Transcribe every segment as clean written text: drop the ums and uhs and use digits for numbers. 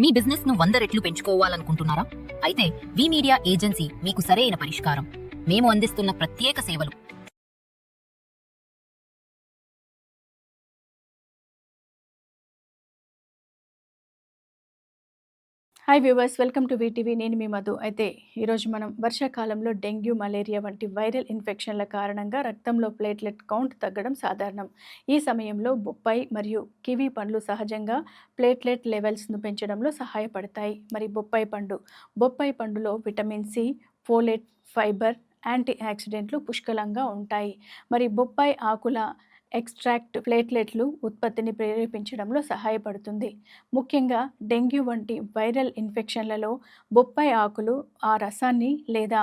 మీ business ను 100 రెట్లు పెంచుకోవాలనుకుంటున్నారా? అయితే వి మీడియా ఏజెన్సీ మీకు సరైన పరిష్కారం. మేము అందిస్తున్న ప్రత్యేక సేవలు. Hi viewers, welcome to VTV. నేను మీ మధు. అయితే ఈరోజు మనం వర్షాకాలంలో డెంగ్యూ, మలేరియా వంటి వైరల్ ఇన్ఫెక్షన్ల కారణంగా రక్తంలో ప్లేట్లెట్ కౌంట్ తగ్గడం సాధారణం. ఈ సమయంలో బొప్పాయి మరియు కివీ పండ్లు సహజంగా ప్లేట్లెట్ లెవెల్స్ను పెంచడంలో సహాయపడతాయి. మరి బొప్పాయి పండులో vitamin C, folate, fibre, anti ఆక్సిడెంట్లు పుష్కలంగా ఉంటాయి. మరి బొప్పాయి ఆకుల ఎక్స్ట్రాక్ట్ ప్లేట్లెట్లు ఉత్పత్తిని ప్రేరేపించడంలో సహాయపడుతుంది. ముఖ్యంగా డెంగ్యూ వంటి వైరల్ ఇన్ఫెక్షన్లలో బొప్పాయి ఆకులు ఆ రసాన్ని లేదా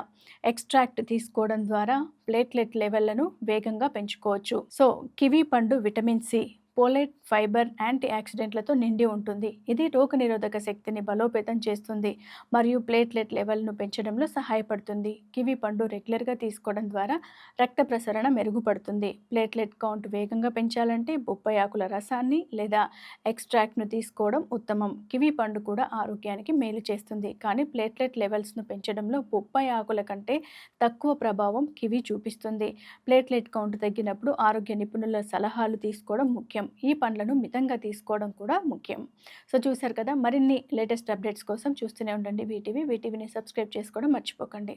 ఎక్స్ట్రాక్ట్ తీసుకోవడం ద్వారా ప్లేట్లెట్ లెవెల్లను వేగంగా పెంచుకోవచ్చు. సో కివీ పండు vitamin C, folate, fibre, anti ఆక్సిడెంట్లతో నిండి ఉంటుంది. ఇది రోగనిరోధక శక్తిని బలోపేతం చేస్తుంది మరియు ప్లేట్లెట్ లెవెల్ను పెంచడంలో సహాయపడుతుంది. కివీ పండు రెగ్యులర్గా తీసుకోవడం ద్వారా రక్త ప్రసరణ మెరుగుపడుతుంది. ప్లేట్లెట్ కౌంట్ వేగంగా పెంచాలంటే బొప్పాయి ఆకుల రసాన్ని లేదా ఎక్స్ట్రాక్ట్ను తీసుకోవడం ఉత్తమం. కివీ పండు కూడా ఆరోగ్యానికి మేలు చేస్తుంది, కానీ ప్లేట్లెట్ లెవెల్స్ను పెంచడంలో బొప్పాయి ఆకుల కంటే తక్కువ ప్రభావం కివీ చూపిస్తుంది. ప్లేట్లెట్ కౌంట్ తగ్గినప్పుడు ఆరోగ్య నిపుణుల సలహాలు తీసుకోవడం ముఖ్యం. ఈ పండ్లను మితంగా తీసుకోవడం కూడా ముఖ్యం. సో చూశారు కదా, మరిన్ని లేటెస్ట్ అప్డేట్స్ కోసం చూస్తూనే ఉండండి వీటీవీని సబ్స్క్రైబ్ చేసుకోవడం మర్చిపోకండి.